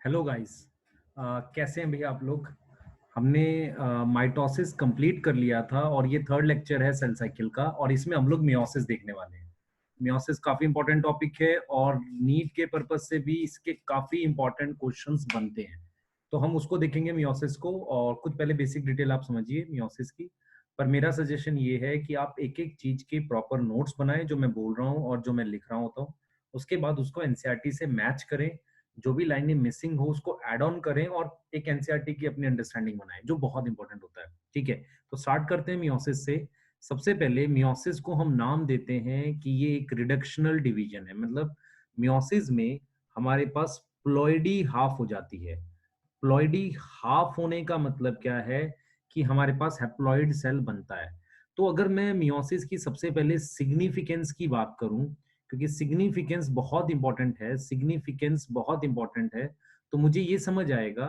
Hello guys. कैसे हैं भैया आप लोग। हमने माइटोसिस कंप्लीट कर लिया था और ये थर्ड लेक्चर है सेल साइकिल का और इसमें हम लोग मियोसिस देखने वाले हैं। मियोसिस काफी इंपॉर्टेंट टॉपिक है और नीट के पर्पज से भी इसके काफी इंपॉर्टेंट क्वेश्चंस बनते हैं। तो हम उसको देखेंगे मियोसिस को, और कुछ पहले बेसिक डिटेल आप समझिए मियोसिस की। पर मेरा सजेशन ये है कि आप एक एक चीज के प्रॉपर नोट्स बनाएं जो मैं बोल रहा हूँ और जो मैं लिख रहा होता हूँ। उसके बाद उसको एनसीईआरटी से मैच करें, जो भी लाइनें मिसिंग हो उसको ऐड ऑन करें और एक एनसीईआरटी की अपनी अंडरस्टैंडिंग बनाएं, जो बहुत इंपॉर्टेंट होता है। ठीक है, तो स्टार्ट करते हैं मियोसिस से। सबसे पहले मियोसिस को हम नाम देते हैं कि ये एक रिडक्शनल डिवीजन है। मतलब मियोसिस में हमारे पास प्लॉइडी हाफ हो जाती है। प्लॉइडी हाफ होने का मतलब क्या है कि हमारे पास हैप्लॉइड सेल बनता है। तो अगर मैं मियोसिस की सबसे पहले सिग्निफिकेंस की बात करूं, क्योंकि सिग्निफिकेंस बहुत इंपॉर्टेंट है, सिग्निफिकेंस बहुत इंपॉर्टेंट है, तो मुझे ये समझ आएगा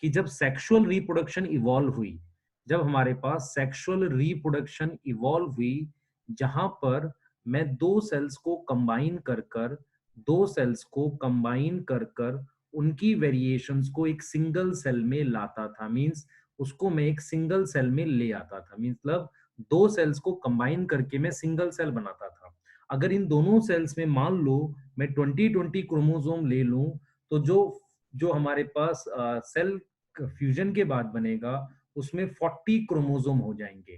कि जब सेक्सुअल रिप्रोडक्शन इवॉल्व हुई, जब हमारे पास सेक्सुअल रिप्रोडक्शन इवॉल्व हुई, जहां पर मैं दो सेल्स को कंबाइन कर कर दो सेल्स को कंबाइन कर कर उनकी वेरिएशंस को एक सिंगल सेल में लाता था। मींस उसको मैं एक सिंगल सेल में ले आता था। मींस मतलब दो सेल्स को कंबाइन करके मैं सिंगल सेल बनाता था। अगर इन दोनों सेल्स में मान लो मैं 20-20 क्रोमोसोम ले लूं, तो जो जो हमारे पास सेल फ्यूजन के बाद बनेगा उसमें 40 क्रोमोसोम हो जाएंगे।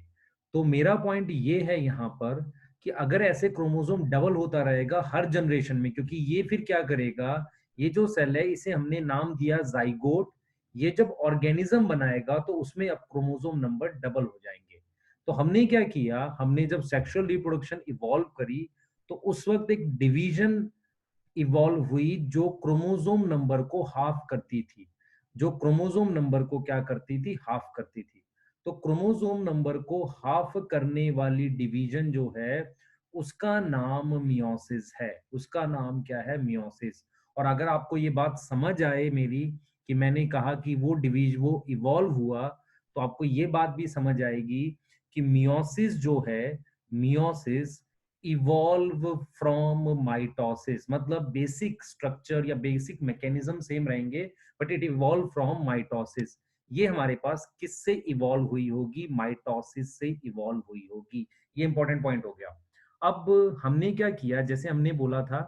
तो मेरा पॉइंट ये है यहाँ पर कि अगर ऐसे क्रोमोसोम डबल होता रहेगा हर जनरेशन में, क्योंकि ये फिर क्या करेगा, ये जो सेल है इसे हमने नाम दिया जाइगोट। ये जब ऑर्गेनिज्म बनाएगा तो उसमें अब क्रोमोसोम नंबर डबल हो जाएंगे। तो हमने क्या किया, हमने जब सेक्सुअल रिप्रोडक्शन इवॉल्व करी तो उस वक्त एक डिवीजन इवॉल्व हुई जो क्रोमोसोम नंबर को हाफ करती थी। जो क्रोमोसोम नंबर को क्या करती थी, हाफ करती थी। तो क्रोमोसोम नंबर को हाफ करने वाली डिवीजन जो है उसका नाम मियोसिस है। उसका नाम क्या है, मियोसिस। और अगर आपको ये बात समझ आए मेरी, कि मैंने कहा कि वो इवॉल्व हुआ, तो आपको ये बात भी समझ आएगी कि मियोसिस जो है, मियोसिस इवॉल्व फ्रॉम माइटोसिस। मतलब बेसिक स्ट्रक्चर या बेसिक मैकेनिज्म सेम रहेंगे, but it evolve from mitosis. ये हमारे पास किससे इवॉल्व हुई होगी, माइटोसिस से इवॉल्व हुई होगी। ये इंपॉर्टेंट पॉइंट हो गया। अब हमने क्या किया, जैसे हमने बोला था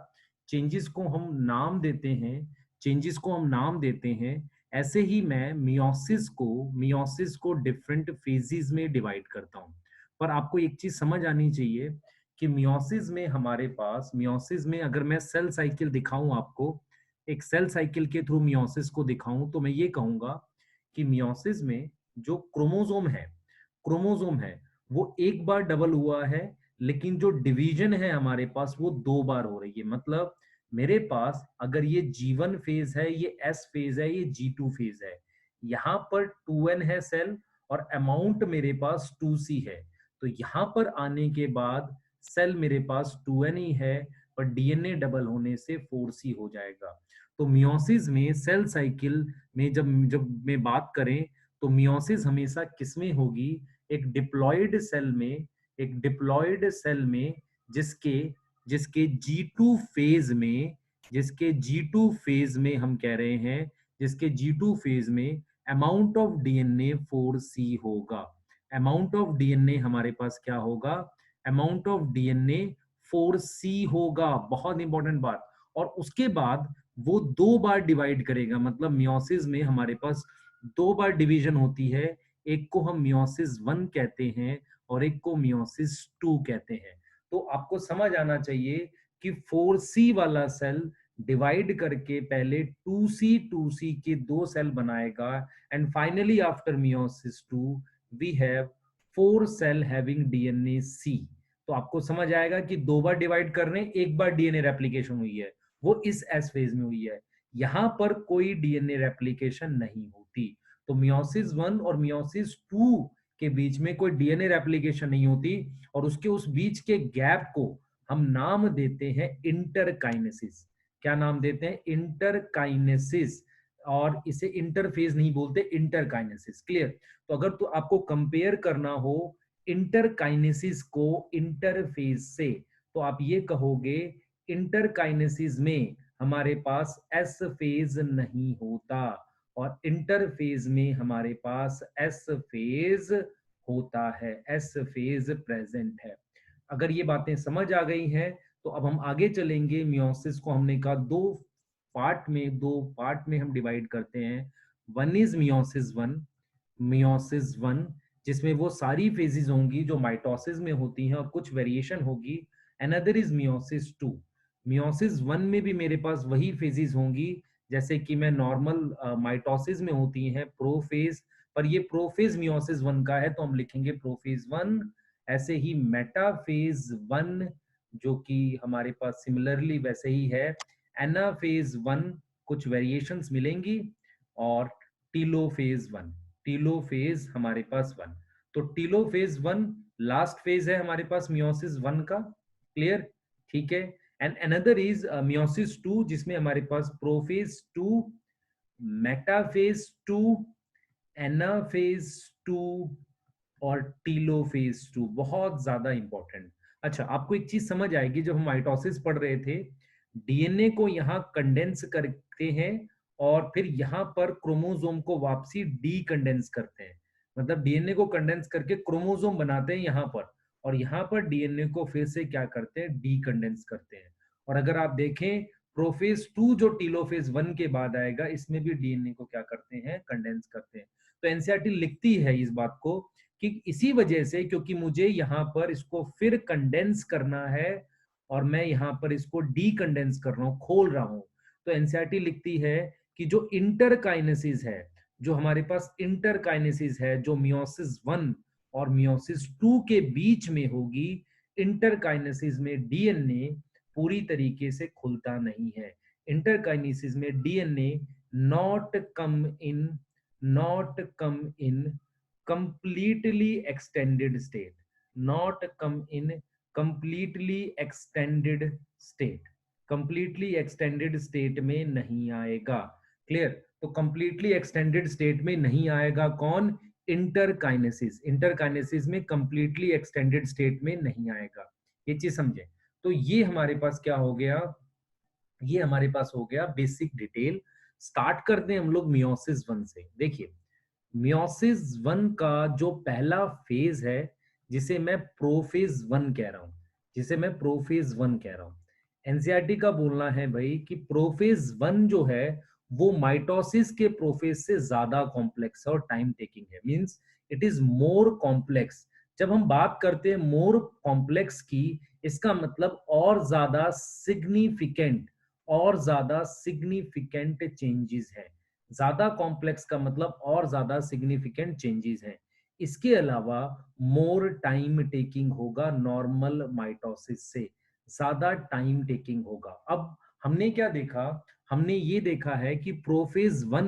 चेंजेस को हम नाम देते हैं, चेंजेस को हम नाम देते हैं, ऐसे ही मैं मियोसिस को डिफरेंट फेजेस में डिवाइड करता हूं। पर आपको एक चीज समझ आनी चाहिए कि मियोसिस में अगर मैं सेल साइकिल दिखाऊं आपको, एक सेल साइकिल के थ्रू मियोसिस को दिखाऊं, तो मैं ये कहूंगा कि मियोसिस में जो क्रोमोसोम है वो एक बार डबल हुआ है, लेकिन जो डिवीजन है हमारे पास वो दो बार हो रही है। मतलब मेरे पास अगर ये G1 फेज है, ये S फेज है, ये G2 फेज है, यहाँ पर 2n है सेल और अमाउंट मेरे पास 2c है। तो यहाँ पर आने के बाद सेल मेरे पास 2n ही है, पर डीएनए डबल होने से 4c हो जाएगा। तो मियोसिस में सेल साइकिल में जब जब में बात करें, तो मियोसिस हमेशा किसमें होगी, एक डिप्लॉयड सेल में, एक डिप्लॉयड सेल में जिसके जिसके G2 फेज में, जिसके G2 फेज में हम कह रहे हैं, जिसके G2 फेज में अमाउंट ऑफ डीएनए 4c होगा। अमाउंट ऑफ डीएनए हमारे पास क्या होगा, अमाउंट ऑफ डीएनए 4c होगा। बहुत इंपॉर्टेंट बात। और उसके बाद वो दो बार डिवाइड करेगा। मतलब मियोसिस में हमारे पास दो बार डिवीजन होती है, एक को हम मियोसिस 1 कहते हैं और एक को मियोसिस 2 कहते हैं। तो आपको समझ आना चाहिए कि 4c वाला सेल डिवाइड करके पहले 2c के दो सेल बनाएगा, and finally after meiosis 2 we have 4 cell having DNA C. तो आपको समझ आएगा कि दो बार डिवाइड कर रहे हैं, एक बार डीएनए रेप्लिकेशन हुई है, वो इस एस फेज में हुई है। यहां पर कोई डीएनए रेप्लिकेशन नहीं होती। तो मियोसिस 1 और मियोसिस 2 के बीच में कोई डीएनए रेप्लिकेशन नहीं होती, और उसके उस बीच के गैप को हम नाम देते हैं इंटरकाइनेसिस। क्या नाम देते हैं, इंटरकाइनेसिस। और इसे इंटरफेज नहीं बोलते, इंटरकाइनेसिस। क्लियर। तो अगर तो आपको कंपेयर करना हो इंटरकाइनेसिस को इंटरफेज से, तो आप ये कहोगे इंटरकाइनेसिस में हमारे पास एस फेज नहीं होता, और इंटरफेज में हमारे पास एस फेज होता है, एस फेज प्रेजेंट है। अगर ये बातें समझ आ गई हैं तो अब हम आगे चलेंगे। मियोसिस को हमने कहा दो पार्ट में हम डिवाइड करते हैं। वन इज मियोसिस वन, जिसमें वो सारी फेजेस होंगी जो माइटोसिस में होती हैं और कुछ वेरिएशन होगी। अनदर इज मियोसिस वन में भी मेरे पास वही फेजेस होंगी जैसे कि मैं नॉर्मल माइटोसिस में होती हैं, प्रोफेज। पर ये प्रोफेज मियोसिस वन का है तो हम लिखेंगे प्रोफेज वन। ऐसे ही मेटाफेज वन, जो कि हमारे पास सिमिलरली वैसे ही है। एनाफेज वन कुछ वेरिएशंस मिलेंगी, और टीलोफेज हमारे पास वन। तो टीलोफेज वन लास्ट फेज है हमारे पास मियोसिस वन का। क्लियर? ठीक है। And another is meiosis two, जिसमें हमारे पास prophase two, metaphase two, anaphase two और टीलोफेज टू। बहुत ज्यादा इंपॉर्टेंट। अच्छा, आपको एक चीज समझ आएगी, जब हम माइटोसिस पढ़ रहे थे, डीएनए को यहाँ कंडेंस करते हैं और फिर यहाँ पर क्रोमोसोम को वापसी डी कंडेंस करते हैं। मतलब डीएनए को कंडेंस करके क्रोमोसोम बनाते हैं यहाँ पर, और यहाँ पर डीएनए को फिर से क्या करते हैं, डी कंडेंस करते हैं। और अगर आप देखें प्रोफेज टू जो टीलोफेज वन के बाद आएगा, इसमें भी डीएनए को क्या करते हैं, कंडेंस करते हैं। तो एनसीईआरटी लिखती है इस बात को कि इसी वजह से, क्योंकि मुझे यहाँ पर इसको फिर कंडेंस करना है और मैं यहाँ पर इसको डी कंडेंस कर रहा हूँ, खोल रहा हूँ, तो एनसीईआरटी लिखती है कि जो इंटरकाइनेसिस है, जो हमारे पास इंटरकाइनेसिस है, जो मियोसिस वन और मियोसिस टू के बीच में होगी, इंटरकाइनेसिस में डीएनए पूरी तरीके से खुलता नहीं है। इंटरकाइनेसिस में DNA not come in completely extended state, not come in completely extended state, completely extended state में नहीं आएगा। क्लियर? तो completely extended state में नहीं आएगा कौन, इंटरकाइनेसिस में completely extended state में नहीं आएगा। ये चीज समझे? तो ये हमारे पास क्या हो गया, ये हमारे पास हो गया बेसिक डिटेल। स्टार्ट करते हैं हम लोग मियोसिस वन से। देखिए, मियोसिस वन का जो पहला फेज है, जिसे मैं प्रोफेज वन कह रहा हूं, जिसे मैं प्रोफेज वन कह रहा हूं, एनसीईआरटी का बोलना है भाई कि प्रोफेज वन जो है वो माइटोसिस के प्रोफेज से ज्यादा कॉम्प्लेक्स है और टाइम टेकिंग है। Means it is more complex. जब हम बात करते हैं मोर कॉम्प्लेक्स की, इसका मतलब और ज्यादा सिग्निफिकेंट, और ज्यादा सिग्निफिकेंट चेंजेस है। ज्यादा कॉम्प्लेक्स का मतलब और ज्यादा सिग्निफिकेंट चेंजेस हैं। इसके अलावा मोर टाइम टेकिंग होगा, नॉर्मल माइटोसिस से ज्यादा टाइम टेकिंग होगा। अब हमने क्या देखा, हमने ये देखा है कि प्रोफेज वन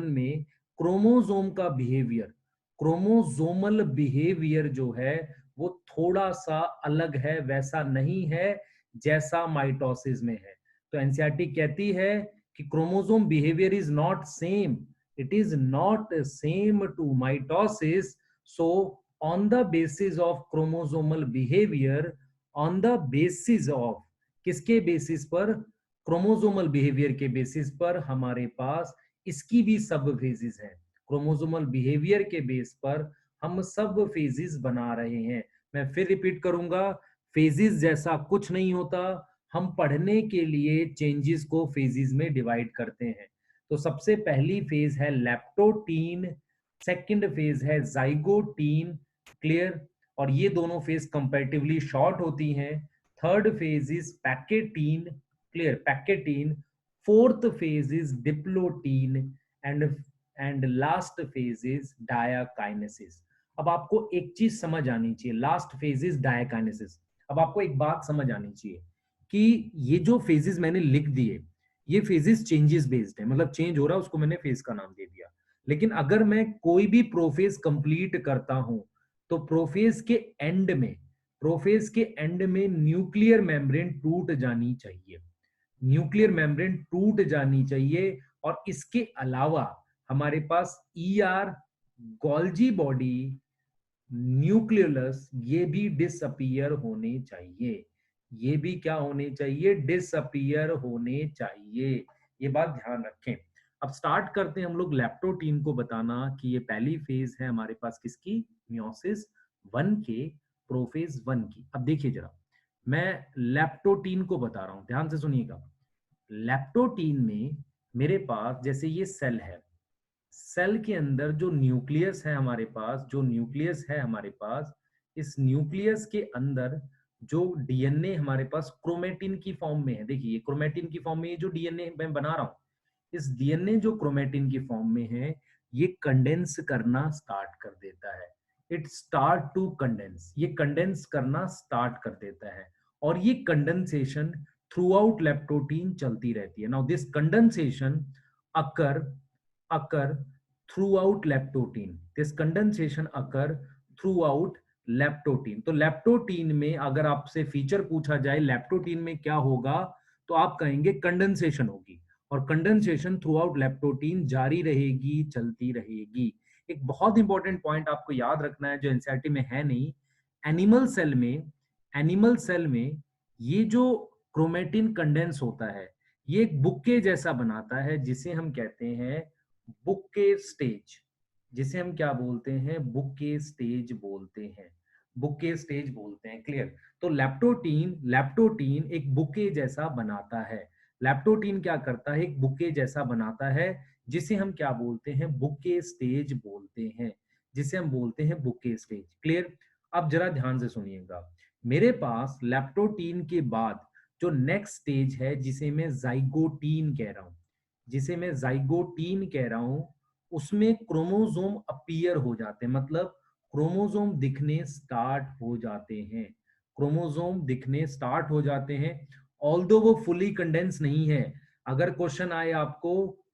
में क्रोमोसोम का बिहेवियर, क्रोमोसोमल बिहेवियर जो है वो थोड़ा सा अलग है, वैसा नहीं है जैसा माइटोसिस में है। तो एनसीईआरटी कहती है कि chromosome behavior is not same, it is not same to mitosis. So on the basis of chromosomal behavior, on the basis of किसके बेसिस पर, क्रोमोसोमल बिहेवियर के बेसिस पर हमारे पास इसकी भी सब फेजेस हैं। क्रोमोसोमल बिहेवियर के बेस पर हम सब फेजेस बना रहे हैं। मैं फिर रिपीट करूंगा, फेजेस जैसा कुछ नहीं होता। हम पढ़ने के लिए चेंजेस को फेजेस में डिवाइड करते हैं। तो सबसे पहली फेज है लैप्टोटीन, सेकंड फेज है जाइगोटीन। क्लियर? और ये दोनों फेज कंपैरेटिवली शॉर्ट होती हैं। Third phase is pachytene. Clear? Pachytene. Fourth phase is diplotene, and last phase is diakinesis. अब आपको एक चीज समझ आनी चाहिए, लास्ट फेज इज डायाकाइनेसिस। अब आपको एक बात समझ आनी चाहिए कि ये जो फेजेस मैंने लिख दिए, ये फेजेस चेंजेस बेस्ड है, मतलब चेंज हो रहा है उसको मैंने फेज का नाम दे दिया। लेकिन अगर मैं कोई भी प्रोफेज कंप्लीट करता हूं तो प्रोफेज के एंड में न्यूक्लियर मेम्ब्रेन टूट जानी चाहिए, न्यूक्लियर मेम्ब्रेन टूट जानी चाहिए। और इसके अलावा हमारे पास ईआर, गोल्जी बॉडी, न्यूक्लियस, ये भी डिसअपियर होने चाहिए। ये भी क्या होने चाहिए, डिसअपीयर होने चाहिए। ये बात ध्यान रखें। अब स्टार्ट करते हैं हम लोग लैप्टोटीन को बताना कि ये पहली फेज है हमारे पास किसकी, मियोसिस 1 के, प्रोफेज 1 की। अब देखिए जरा, मैं लैप्टोटीन को बता रहा हूं, ध्यान से सुनिएगा। लैप्टोटीन में मेरे पास जैसे ये सेल है, सेल के अंदर जो न्यूक्लियस है हमारे पास, जो न्यूक्लियस है हमारे पास, इस न्यूक्लियस के अंदर जो डीएनए हमारे पास क्रोमेटिन की फॉर्म में है, देखिए क्रोमेटिन की फॉर्म में ये जो डीएनए मैं बना रहा हूं, इस डीएनए जो क्रोमेटिन की फॉर्म में है, ये कंडेंस करना स्टार्ट कर देता है। इट स्टार्ट टू कंडेंस, ये कंडेंस करना स्टार्ट कर देता है, और ये कंडेंसेशन थ्रू आउट लेप्टोटीन चलती रहती है। Now this condensation occur occur throughout leptotin, this condensation occur throughout leptotene. तो लेप्टोटीन में अगर आपसे फीचर पूछा जाए लेप्टोटीन में क्या होगा, तो आप कहेंगे कंडेंसेशन होगी, और कंडेंसेशन थ्रू आउट लेप्टोटीन जारी रहेगी, चलती रहेगी। एक बहुत इंपॉर्टेंट पॉइंट आपको याद रखना है जो एनसीईआरटी में है नहीं, एनिमल सेल में, एनिमल सेल में ये जो क्रोमेटिन कंडेंस होता है, ये एक बुक्के जैसा बनाता है जिसे हम कहते हैं बुक्के स्टेज, जिसे हम क्या बोलते हैं, बुक्के स्टेज बोलते हैं, बुक्के स्टेज बोलते हैं। क्लियर? तो लैप्टोटीन, लैप्टोटीन एक बुके जैसा बनाता है। लैप्टोटीन क्या करता है, एक बुके जैसा बनाता है, जिसे हम क्या बोलते हैं, बुके स्टेज बोलते हैं, जिसे हम बोलते हैं बुके स्टेज। क्लियर? अब जरा ध्यान से सुनिएगा, मेरे पास लैप्टोटीन के बाद जो नेक्स्ट स्टेज है जिसे मैं जाइगोटीन कह रहा हूं, जिसे मैं जाइगोटीन कह रहा हूं, उसमें क्रोमोसोम अपीयर हो जाते हैं, मतलब क्रोमोसोम दिखने स्टार्ट हो जाते हैं, क्रोमोसोम दिखने स्टार्ट हो जाते हैं। ऑल्दो वो फुली कंडेंस नहीं है। अगर क्वेश्चन आए आपको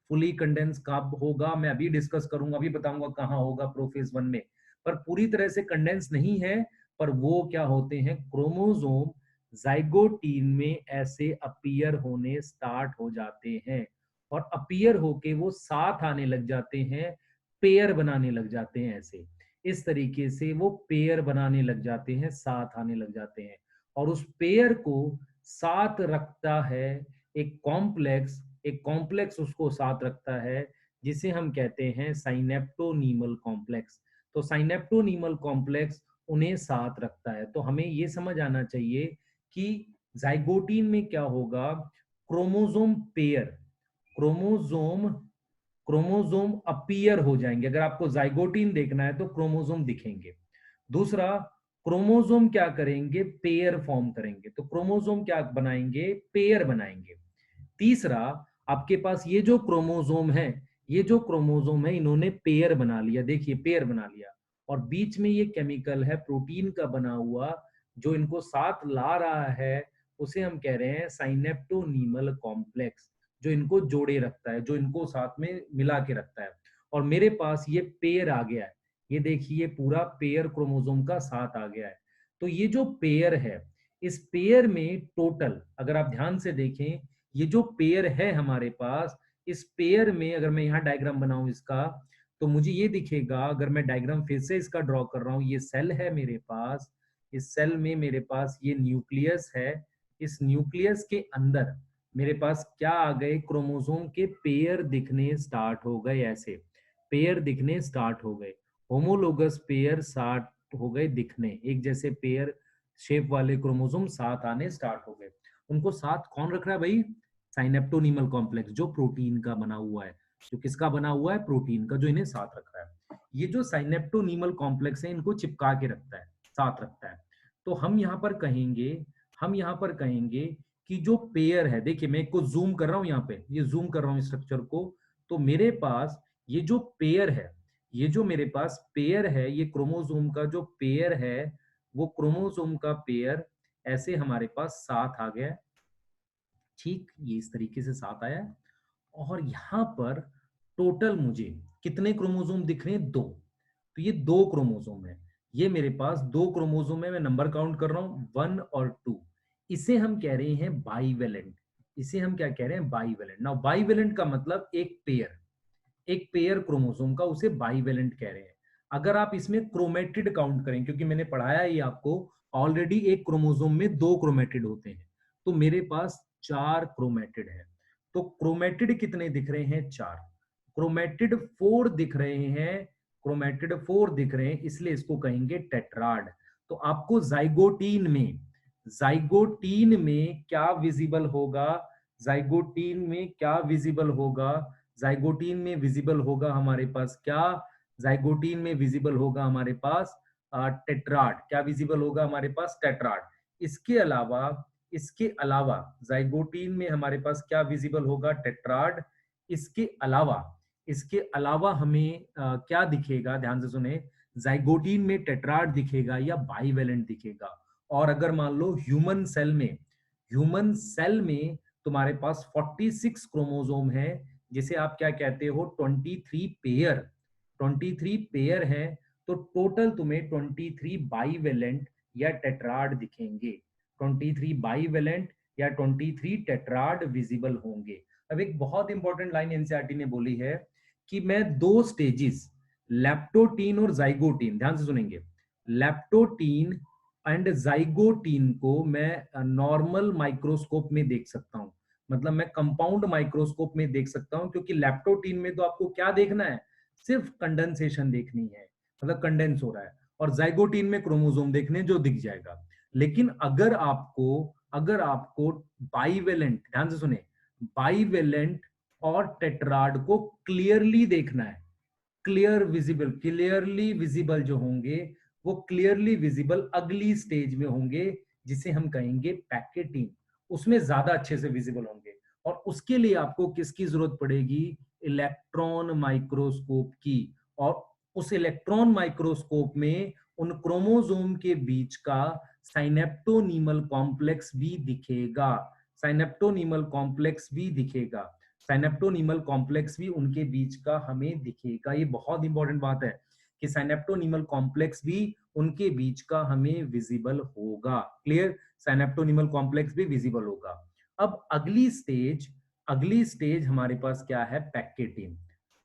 फुली कंडेंस कब होगा, मैं अभी डिस्कस करूंगा, अभी बताऊंगा कहां होगा प्रोफेज 1 में, पर पूरी तरह से कंडेंस नहीं है। पर वो क्या होते हैं, क्रोमोसोम जाइगोटीन में ऐसे अपीयर होने स्टार्ट हो जाते हैं, और अपीयर होके वो साथ आने लग जाते हैं, पेयर बनाने लग जाते हैं, ऐसे इस तरीके से वो पेयर बनाने लग जाते हैं, साथ आने लग जाते हैं। और उस पेयर को साथ रखता है एक कॉम्प्लेक्स, एक कॉम्प्लेक्स उसको साथ रखता है जिसे हम कहते हैं साइनेप्टोनीमल कॉम्प्लेक्स। तो साइनेप्टोनीमल कॉम्प्लेक्स उन्हें साथ रखता है। तो हमें ये समझ आना चाहिए कि जाइगोटीन में क्या होगा, chromosome pair, chromosome chromosome appear हो जाएंगे। अगर आपको जाइगोटीन देखना है तो क्रोमोसोम दिखेंगे। दूसरा, क्रोमोसोम क्या करेंगे, पेयर फॉर्म करेंगे, तो क्रोमोसोम क्या बनाएंगे, पेयर बनाएंगे। तीसरा, आपके पास ये जो क्रोमोसोम है, ये जो क्रोमोसोम है इन्होंने पेयर बना लिया, देखिए पेयर बना लिया, और बीच में ये केमिकल है प्रोटीन का बना हुआ जो इनको साथ ला रहा है, उसे हम कह रहे हैं साइनेप्टोनीमल कॉम्प्लेक्स, जो इनको जोड़े रखता है, जो इनको साथ में मिला के रखता है। और मेरे पास ये पेयर आ गया है, ये देखिए पूरा पेयर क्रोमोसोम का साथ आ गया है। तो ये जो पेयर है, इस पेयर में टोटल अगर आप ध्यान से देखें, ये जो पेयर है हमारे पास, इस पेयर में अगर मैं यहाँ डायग्राम बनाऊं इसका, तो मुझे ये दिखेगा, अगर मैं डायग्राम फिर से इसका ड्रॉ कर रहा हूं, ये सेल है मेरे पास, इस सेल में मेरे पास ये न्यूक्लियस है, इस न्यूक्लियस के अंदर मेरे पास क्या आ गए, क्रोमोसोम के पेयर दिखने स्टार्ट हो गए, ऐसे पेयर दिखने स्टार्ट हो गए, होमोलोगस पेयर स्टार्ट हो गए दिखने, एक जैसे पेयर शेप वाले क्रोमोसोम साथ आने स्टार्ट हो गए। उनको साथ कौन रख रहा है भाई, साइनेप्टोनीमल कॉम्प्लेक्स, जो प्रोटीन का बना हुआ है, जो किसका बना हुआ है, प्रोटीन का, जो इन्हें साथ रख रहा है। ये जो साइनेप्टोनीमल कॉम्प्लेक्स है इनको चिपका के रखता है, साथ रखता है। तो हम यहाँ पर कहेंगे, हम यहाँ पर कहेंगे कि जो पेयर है, देखिए मैं इसको जूम कर रहा हूँ, यहाँ पे ये जूम कर रहा हूँ स्ट्रक्चर को, तो मेरे पास ये जो पेयर है, ये जो मेरे पास पेयर है, ये क्रोमोसोम का जो पेयर है, वो क्रोमोसोम का पेयर ऐसे हमारे पास साथ आ गया, ठीक ये इस तरीके से साथ आया। और यहाँ पर टोटल मुझे कितने क्रोमोसोम दिख रहे हैं, दो। तो ये दो क्रोमोसोम है, ये मेरे पास दो क्रोमोसोम है, मैं नंबर काउंट कर रहा हूँ 1 और 2। इसे हम कह रहे हैं बाईवेलेंट, इसे हम क्या कह रहे हैं, बाईवेलेंट। नाउ बाईवेलेंट का मतलब एक पेयर, एक पेयर क्रोमोसोम का, उसे बाईवेलेंट कह रहे हैं। अगर आप इसमें क्रोमेटिड काउंट करें, क्योंकि मैंने पढ़ाया ही आपको ऑलरेडी एक क्रोमोसोम में 2 क्रोमेटिड होते हैं, तो मेरे पास 4 क्रोमेटिड है। तो क्रोमेटिड कितने दिख रहे हैं? 4। क्रोमेटिड 4 दिख रहे हैं, क्रोमेटिड 4 दिख रहे हैं, इसलिए इसको कहेंगे टेट्राड। तो आपको जाइगोटीन में क्या विजिबल होगा? जाइगोटीन में क्या विजिबल होगा? जाइगोटीन में विजिबल होगा हमारे पास क्या? जाइगोटीन में विजिबल होगा हमारे पास टेट्राड। क्या विजिबल होगा हमारे पास? टेट्राड। इसके अलावा जाइगोटीन में हमारे पास क्या विजिबल होगा? टेट्राड। इसके अलावा हमें क्या दिखेगा? ध्यान से सुने, जाइगोटीन में टेट्राड दिखेगा या बाइवेलेंट दिखेगा? और अगर मान लो ह्यूमन सेल में तुम्हारे पास 46 क्रोमोसोम है, जिसे आप क्या कहते हो? 23 पेयर है, तो टोटल तुम्हें 23 बाइवेलेंट या टेट्राड दिखेंगे। 23 बाइवेलेंट या 23 टेट्राड विजिबल होंगे। अब एक बहुत इंपॉर्टेंट लाइन एनसीईआरटी ने बोली है कि मैं 2 स्टेजेस, लैप्टोटीन और जाइगोटीन, ध्यान से सुनेंगे, लैप्टोटीन एंड जाइगोटीन को मैं नॉर्मल माइक्रोस्कोप में देख सकता हूं। मतलब मैं कंपाउंड माइक्रोस्कोप में देख सकता हूं, क्योंकि लैप्टोटीन में तो आपको क्या देखना है? सिर्फ कंडेंसेशन देखनी है, मतलब कंडेंस हो रहा है, और जाइगोटीन में क्रोमोसोम देखने जो दिख जाएगा। लेकिन अगर आपको बाइवेलेंट, ध्यान से सुने, बाइवेलेंट और टेट्राड को क्लियरली देखना है, क्लियरली विजिबल जो होंगे, वो क्लियरली विजिबल अगली स्टेज में होंगे, जिसे हम कहेंगे पैकेटिंग। उसमें ज्यादा अच्छे से विजिबल होंगे, और उसके लिए आपको किसकी जरूरत पड़ेगी? इलेक्ट्रॉन माइक्रोस्कोप की। और उस इलेक्ट्रॉन माइक्रोस्कोप में उन क्रोमोसोम के बीच का साइनेप्टोनीमल कॉम्प्लेक्स भी दिखेगा। साइनेप्टोनीमल कॉम्प्लेक्स भी उनके बीच का हमें दिखेगा। ये बहुत इंपॉर्टेंट बात है कि साइनेप्टोनीमल कॉम्प्लेक्स भी उनके बीच का हमें विजिबल होगा। क्लियर? साइनेप्टोनीमल कॉम्प्लेक्स भी विजिबल होगा। अब अगली स्टेज हमारे पास क्या है? पैकेटीन।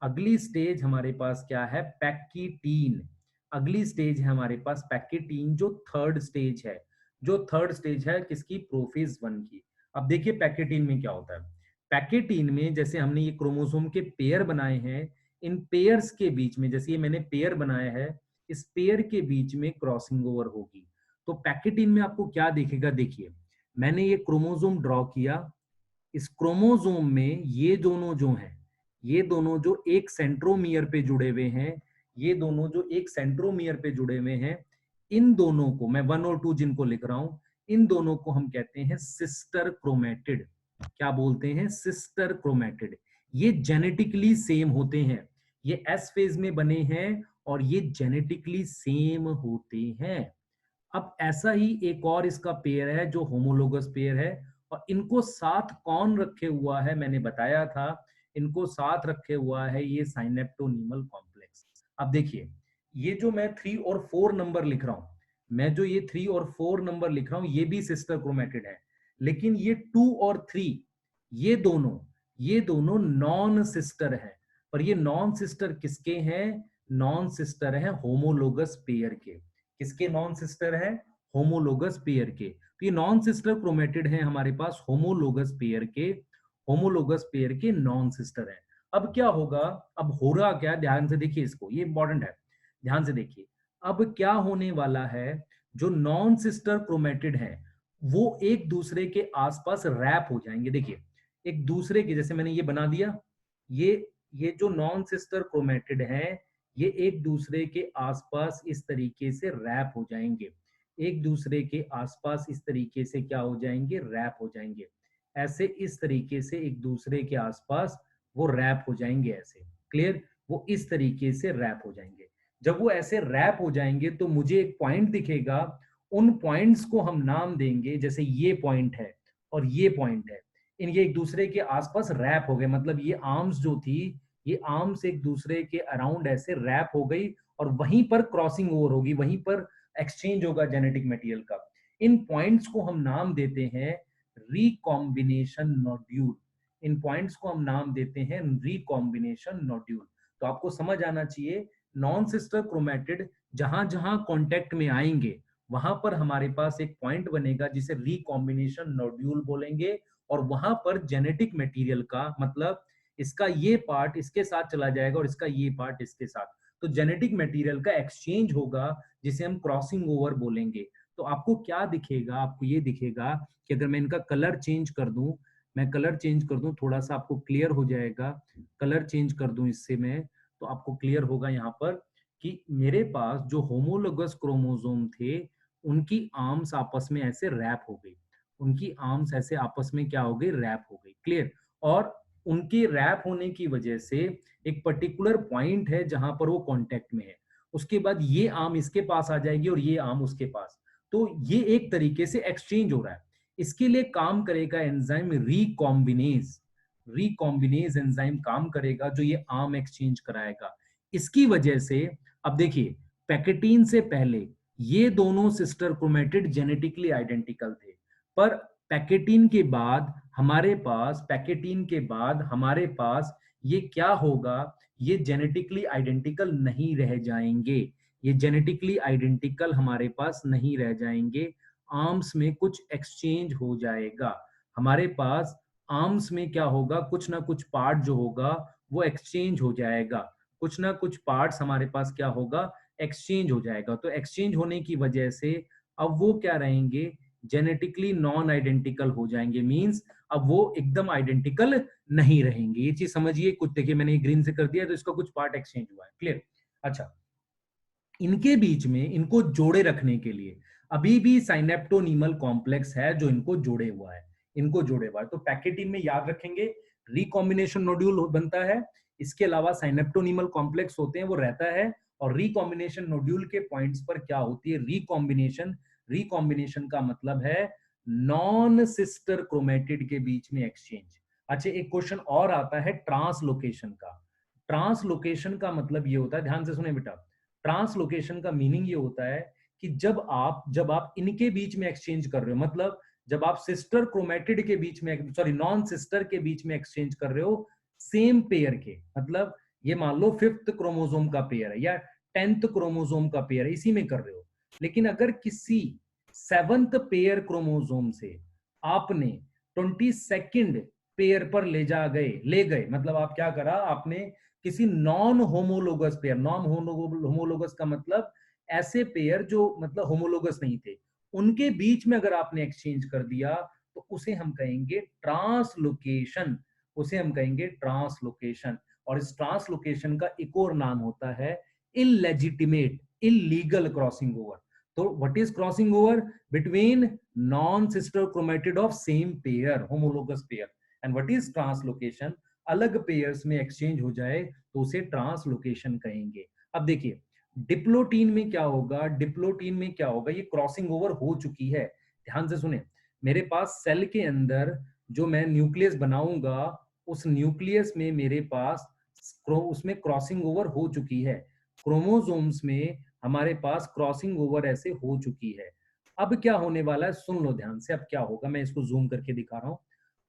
अगली स्टेज हमारे पास क्या है? पैकेटीन। अगली स्टेज है हमारे पास पैकेटीन, जो थर्ड स्टेज है किसकी? प्रोफेज 1 की। अब देखिए पैकेटीन में क्या होता है। पैकेटीन में जैसे हमने ये क्रोमोसोम के पेयर बनाए हैं, इन पेयर्स के बीच में, जैसे ये मैंने पेयर बनाया है, इस पेयर के बीच में क्रॉसिंग ओवर होगी। तो पैकेटीन में आपको क्या दिखेगा? देखिए, मैंने ये क्रोमोसोम ड्रॉ किया। इस क्रोमोसोम में ये दोनों जो एक सेंट्रोमियर पे जुड़े हुए हैं, इन दोनों को मैं 1 और 2 जिनको लिख रहा हूं, इन दोनों को हम कहते हैं सिस्टर क्रोमेटिड। क्या बोलते हैं? Sister chromatid. ये जेनेटिकली सेम होते हैं, ये एस फेज में बने हैं और ये जेनेटिकली सेम होते हैं। अब ऐसा ही एक और इसका पेयर है जो होमोलोगस पेयर है, और इनको साथ कौन रखे हुआ है? मैंने बताया था, इनको साथ रखे हुआ है ये साइनेप्टोनीमल कॉम्प्लेक्स। अब देखिए, ये जो मैं 3 और 4 नंबर लिख रहा हूं, ये भी सिस्टर क्रोमेटिड है। लेकिन ये 2 और 3, ये दोनों नॉन सिस्टर हैं। पर ये नॉन सिस्टर किसके हैं? नॉन सिस्टर है होमोलोगस पेयर के। किसके नॉन सिस्टर है? होमोलोगस पेयर के। तो ये नॉन सिस्टर क्रोमेटिड है हमारे पास होमोलोगस पेयर के नॉन सिस्टर है। अब क्या होगा? अब हो रहा क्या? ध्यान से देखिए इसको, ये इंपॉर्टेंट है, ध्यान से देखिए। अब क्या होने वाला है? जो नॉन सिस्टर क्रोमेटिड है वो एक दूसरे के आसपास रैप हो जाएंगे। देखिए, एक दूसरे के, जैसे मैंने ये बना दिया, ये जो नॉन सिस्टर क्रोमेटिड है, ये एक दूसरे के आसपास इस तरीके से रैप हो जाएंगे। एक दूसरे के आसपास इस तरीके से क्या हो जाएंगे? रैप हो जाएंगे। ऐसे इस तरीके से एक दूसरे के आसपास वो रैप हो जाएंगे, ऐसे। क्लियर? वो इस तरीके से रैप हो जाएंगे। जब वो ऐसे रैप हो जाएंगे तो मुझे एक पॉइंट दिखेगा। उन पॉइंट्स को हम नाम देंगे, जैसे ये पॉइंट है और ये पॉइंट है, इनके एक दूसरे के आसपास रैप हो गए। मतलब ये आर्म्स जो थी, ये आर्म्स एक दूसरे के अराउंड ऐसे रैप हो गई, और वहीं पर क्रॉसिंग ओवर होगी, वहीं पर एक्सचेंज होगा जेनेटिक मटेरियल का। इन पॉइंट्स को हम नाम देते हैं रिकॉम्बिनेशन नोड्यूल। तो आपको समझ आना चाहिए, नॉन सिस्टर क्रोमेटिड जहां जहां कांटेक्ट में आएंगे वहां पर हमारे पास एक पॉइंट बनेगा जिसे रिकॉम्बिनेशन नोड्यूल बोलेंगे, और वहां पर जेनेटिक मटेरियल का मतलब इसका ये पार्ट इसके साथ चला जाएगा और इसका ये पार्ट इसके साथ, तो जेनेटिक मटेरियल का एक्सचेंज होगा जिसे हम क्रॉसिंग ओवर बोलेंगे। तो आपको क्या दिखेगा, आपको ये दिखेगा कि अगर मैं इनका कलर चेंज कर दूं, मैं कलर चेंज कर दूं, थोड़ा सा आपको क्लियर हो जाएगा, कलर चेंज कर दूं इससे मैं, तो आपको क्लियर होगा यहाँ पर कि मेरे पास जो होमोलोगस क्रोमोसोम थे उनकी आर्म्स आपस में ऐसे रैप हो गई, उनकी आर्म्स ऐसे आपस में क्या हो गई, रैप हो गई, क्लियर। और उनके रैप होने की वजह से एक पर्टिकुलर पॉइंट है जहां पर वो कांटेक्ट में है, उसके बाद ये आर्म इसके पास आ जाएगी और ये आर्म उसके पास, तो ये एक तरीके से एक्सचेंज हो रहा है। इसके लिए काम करेगा एंजाइम रिकॉम्बिनेज, रिकॉम्बिनेज एंजाइम काम करेगा जो ये आर्म एक्सचेंज कराएगा। इसकी वजह से अब देखिए, पैकेटीन से पहले ये दोनों सिस्टर क्रोमेटिड जेनेटिकली आइडेंटिकल थे, पर पैकेटीन के बाद हमारे पास, पैकेटीन के बाद हमारे पास ये क्या होगा, ये जेनेटिकली आइडेंटिकल नहीं रह जाएंगे, ये जेनेटिकली आइडेंटिकल हमारे पास नहीं रह जाएंगे, आर्म्स में कुछ एक्सचेंज हो जाएगा, हमारे पास आर्म्स में क्या होगा, कुछ ना कुछ पार्ट जो होगा वो एक्सचेंज हो जाएगा, कुछ ना कुछ पार्ट्स हमारे पास क्या होगा, एक्सचेंज हो जाएगा। तो एक्सचेंज होने की वजह से अब वो क्या रहेंगे, जेनेटिकली नॉन आइडेंटिकल हो जाएंगे, मींस अब वो एकदम आइडेंटिकल नहीं रहेंगे। ये चीज समझिए, कुछ देखिए मैंने ग्रीन से कर दिया तो इसका कुछ पार्ट एक्सचेंज हुआ है, क्लियर। अच्छा, इनके बीच में इनको जोड़े रखने के लिए अभी भी साइनेप्टोनीमल कॉम्प्लेक्स है जो इनको जोड़े हुआ है, इनको जोड़े हुआ है। तो पैकेटीन में याद रखेंगे रिकॉम्बिनेशन नोड्यूल बनता है, इसके अलावा साइनेप्टोनीमल कॉम्प्लेक्स होते हैं वो रहता है, और रिकॉम्बिनेशन नोड्यूल के पॉइंट्स पर क्या होती है, रिकॉम्बिनेशन। रिकॉम्बिनेशन का मतलब है नॉन सिस्टर क्रोमेटिड के बीच में एक्सचेंज। अच्छा, एक क्वेश्चन और आता है ट्रांसलोकेशन का। ट्रांसलोकेशन का मतलब ये होता है, ध्यान से सुने बेटा, ट्रांसलोकेशन का मीनिंग ये होता है कि जब आप इनके बीच में एक्सचेंज कर रहे हो, मतलब जब आप सिस्टर क्रोमेटिड के बीच में, सॉरी नॉन सिस्टर के बीच में एक्सचेंज कर रहे हो सेम पेयर के, मतलब ये मान लो 5th क्रोमोसोम का पेयर है या 10th क्रोमोसोम का पेयर है, इसी में कर रहे हो। लेकिन अगर किसी 7th पेयर क्रोमोसोम से आपने 22nd पेयर पर ले गए, मतलब आप क्या करा, आपने किसी non homologous pair, non homologous का मतलब ऐसे पेयर जो मतलब होमोलोगस नहीं थे, उनके बीच में अगर आपने एक्सचेंज कर दिया तो उसे हम कहेंगे ट्रांसलोकेशन, उसे हम कहेंगे ट्रांसलोकेशन। और इस ट्रांसलोकेशन का एक और नाम होता है इलेजिटिमेट, इलीगल क्रॉसिंग ओवर। तो what is crossing over, between non sister chromatid of same pair, homologous pair. And what is translocation, अलग पेयर्स में एक्सचेंज हो जाए तो उसे ट्रांसलोकेशन कहेंगे। अब देखिए डिप्लोटीन में क्या होगा, डिप्लोटीन में क्या होगा, ये क्रॉसिंग ओवर हो चुकी है, ध्यान से सुने। मेरे पास सेल के अंदर जो मैं न्यूक्लियस बनाऊंगा, उस न्यूक्लियस में मेरे पास उसमें क्रॉसिंग ओवर हो चुकी है, क्रोमोसोम्स में हमारे पास क्रॉसिंग ओवर ऐसे हो चुकी है। अब क्या होने वाला है, सुन लो ध्यान से, अब क्या होगा, मैं इसको जूम करके दिखा रहा हूं।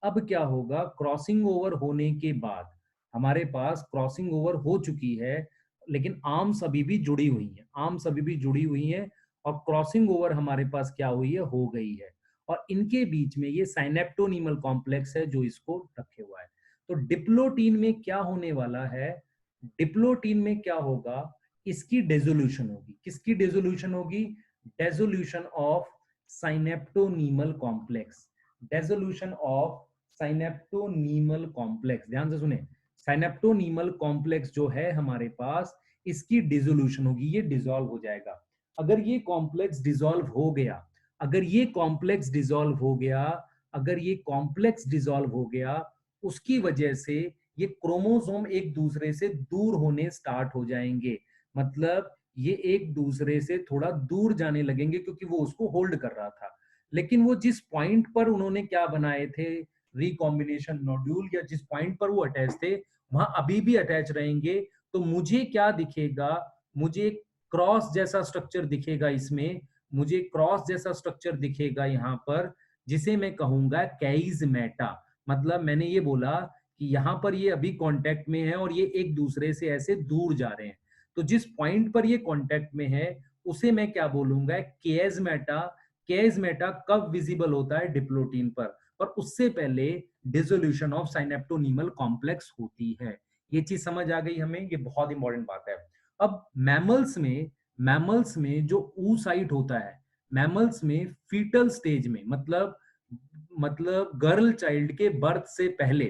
अब क्या होगा, क्रॉसिंग ओवर होने के बाद हमारे पास क्रॉसिंग ओवर हो चुकी है, लेकिन आर्म्स अभी भी जुड़ी हुई है, आर्म्स अभी भी जुड़ी हुई है, और क्रॉसिंग ओवर हमारे पास क्या हुई है, हो गई है। और इनके बीच में ये साइनेप्टोनीमल कॉम्प्लेक्स है जो इसको रखे हुआ है। तो डिप्लोटीन में क्या होने वाला है, डिप्लोटीन में क्या होगा, इसकी डेजोल्यूशन होगी, किसकी डेजोल्यूशन होगी, dissolution of synaptonemal complex, dissolution of synaptonemal complex, ध्यान से सुने, साइनेप्टोनीमल कॉम्प्लेक्स जो है हमारे पास, इसकी डिसोल्यूशन होगी, ये डिसॉल्व हो जाएगा। अगर ये कॉम्प्लेक्स डिसॉल्व हो गया, अगर ये कॉम्प्लेक्स डिसॉल्व हो गया, अगर ये कॉम्प्लेक्स डिसॉल्व हो गया, उसकी वजह से ये क्रोमोसोम एक दूसरे से दूर होने स्टार्ट हो जाएंगे, मतलब ये एक दूसरे से थोड़ा दूर जाने लगेंगे क्योंकि वो उसको होल्ड कर रहा था। लेकिन वो जिस पॉइंट पर उन्होंने क्या बनाए थे, रिकॉम्बिनेशन नोड्यूल, या जिस पॉइंट पर वो अटैच थे वहां अभी भी अटैच रहेंगे। तो मुझे क्या दिखेगा, मुझे क्रॉस जैसा स्ट्रक्चर दिखेगा इसमें, मुझे क्रॉस जैसा स्ट्रक्चर दिखेगा यहाँ पर, जिसे मैं कहूंगा कैइजमेटा। मतलब मैंने ये बोला कि यहाँ पर ये अभी कांटेक्ट में है और ये एक दूसरे से ऐसे दूर जा रहे हैं, तो जिस पॉइंट पर ये कांटेक्ट में है उसे मैं क्या बोलूंगा, केएसमेटा। केएसमेटा कब विजिबल होता है, डिप्लोटीन पर उससे पहले डिसोल्यूशन ऑफ साइनेप्टोनीमल कॉम्प्लेक्स होती है। ये चीज समझ आ गई हमें, ये बहुत इंपॉर्टेंट बात है। अब मैमल्स में जो ऊ साइट होता है, मैमल्स में फीटल स्टेज में, मतलब गर्ल चाइल्ड के बर्थ से पहले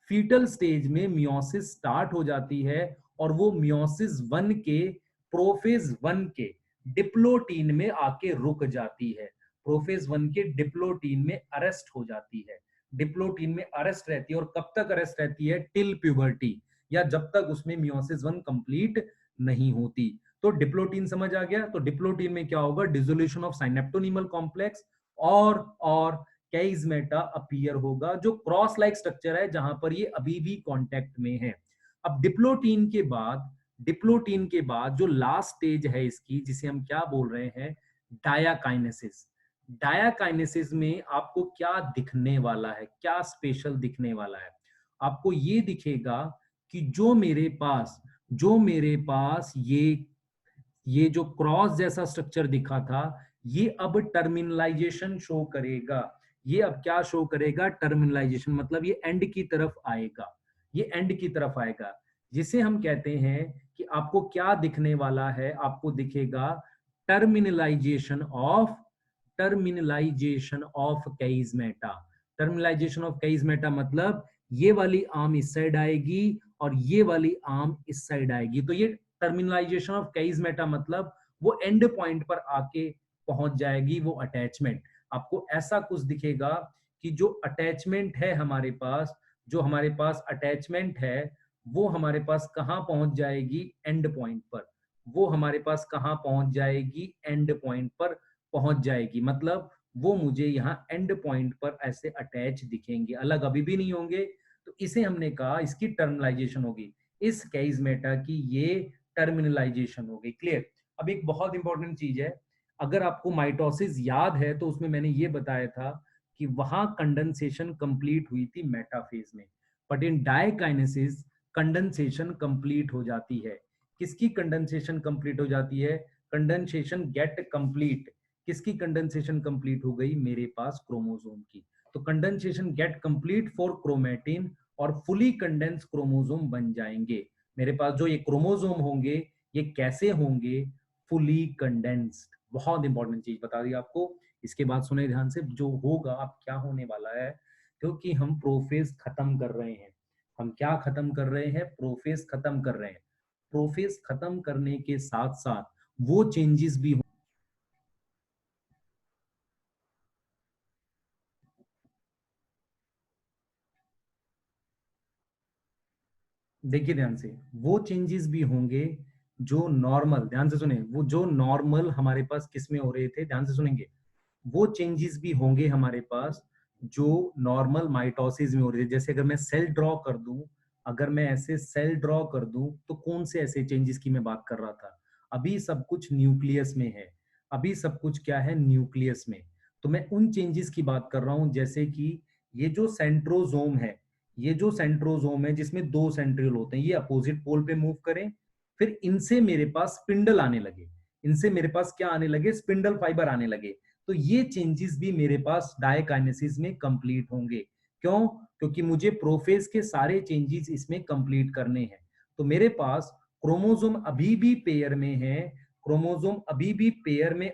फीटल स्टेज में मियोसिस स्टार्ट हो जाती है, और वो मियोसिस 1 के प्रोफेज 1 के डिप्लोटीन में आके रुक जाती है। प्रोफेज 1 के डिप्लोटीन में अरेस्ट हो जाती है, डिप्लोटीन में अरेस्ट रहती है। और कब तक अरेस्ट रहती है, टिल प्यूबर्टी, या जब तक उसमें मियोसिस 1 कंप्लीट नहीं होती। तो डिप्लोटीन समझ आ गया। तो डिप्लोटीन में क्या होगा, डिसोल्यूशन ऑफ साइनेप्टोनीमल कॉम्प्लेक्स और कैइजमेटा अपीयर होगा, जो क्रॉस लाइक स्ट्रक्चर है जहां पर ये अभी भी कांटेक्ट में है। अब डिप्लोटीन के बाद जो लास्ट स्टेज है इसकी, जिसे हम क्या बोल रहे हैं, डायाकाइनेसिस। डायाकाइनेसिस में आपको क्या दिखने वाला है, क्या स्पेशल दिखने वाला है, आपको ये दिखेगा कि जो मेरे पास ये जो क्रॉस जैसा स्ट्रक्चर दिखा था, ये अब टर्मिनलाइजेशन शो करेगा। ये अब क्या शो करेगा, टर्मिनलाइजेशन, मतलब ये एंड की तरफ आएगा, ये एंड की तरफ आएगा, जिसे हम कहते हैं कि आपको क्या दिखने वाला है, आपको दिखेगा terminalisation of terminalisation of chiasmata. टर्मिनलाइजेशन ऑफ कैइजमेटा मतलब ये वाली आर्म इस साइड आएगी और ये वाली आर्म इस साइड आएगी। तो ये टर्मिनलाइजेशन ऑफ कैइजमेटा मतलब वो एंड पॉइंट पर आके पहुंच जाएगी, वो अटैचमेंट। आपको ऐसा कुछ दिखेगा कि जो अटैचमेंट है हमारे पास, जो हमारे पास अटैचमेंट है, वो हमारे पास कहाँ पहुंच जाएगी, एंड पॉइंट पर। वो हमारे पास कहाँ पहुंच जाएगी, एंड पॉइंट पर पहुंच जाएगी। मतलब वो मुझे यहाँ एंड पॉइंट पर ऐसे अटैच दिखेंगे, अलग अभी भी नहीं होंगे। तो इसे हमने कहा इसकी टर्मिनलाइजेशन होगी, इस कैइजमेटा की ये टर्मिनलाइजेशन होगी। क्लियर। अब एक बहुत इंपॉर्टेंट चीज है, अगर आपको माइटोसिस याद है तो उसमें मैंने ये बताया था कि वहां कंडेंसेशन कंप्लीट हुई थी मेटाफेज में, but in diakinesis condensation complete हो जाती है। किसकी कंडेंसेशन कंप्लीट हो जाती है, कंडेंसेशन गेट कंप्लीट। किसकी कंडेंसेशन कंप्लीट हो गई, मेरे पास क्रोमोसोम की। तो condensation get complete for chromatin, और फुली कंडेंस क्रोमोसोम बन जाएंगे। मेरे पास जो ये क्रोमोसोम होंगे, ये कैसे होंगे, फुली कंडेंस्ड। बहुत इंपॉर्टेंट चीज बता दी आपको। इसके बाद सुने ध्यान से, जो होगा अब क्या होने वाला है, क्योंकि हम प्रोफेज खत्म कर रहे हैं। हम क्या खत्म कर रहे हैं, प्रोफेज खत्म कर रहे हैं। प्रोफेज खत्म करने के साथ साथ वो चेंजेस भी, देखिए ध्यान से, वो चेंजेस भी होंगे जो नॉर्मल, ध्यान से सुने, वो जो नॉर्मल हमारे पास किस में हो रहे थे, ध्यान से सुनेंगे, वो चेंजेस भी होंगे हमारे पास जो नॉर्मल माइटोसिस में हो रहे थे। जैसे अगर मैं सेल ड्रॉ कर दूं, अगर मैं ऐसे सेल ड्रॉ कर दूं, तो कौन से ऐसे चेंजेस की मैं बात कर रहा था, अभी सब कुछ न्यूक्लियस में है। अभी सब कुछ क्या है, न्यूक्लियस में। तो मैं उन चेंजेस की बात कर रहा हूं, जैसे कि ये जो सेंट्रोजोम है, ये जो सेंट्रोजोम है जिसमें दो सेंट्रियोल होते हैं, ये अपोजिट पोल पे मूव करें, फिर इनसे मेरे पास स्पिंडल आने लगे, इनसे मेरे पास क्या आने लगे, स्पिंडल फाइबर आने लगे। तो ये चेंजेस भी मेरे पास डायकाइनेसिस में कंप्लीट होंगे। क्यों, क्योंकि मुझे प्रोफेज के सारे चेंजेस इसमें कंप्लीट करने हैं। तो मेरे पास क्रोमोसोम अभी भी पेयर में है, क्रोमोसोम अभी भी पेयर में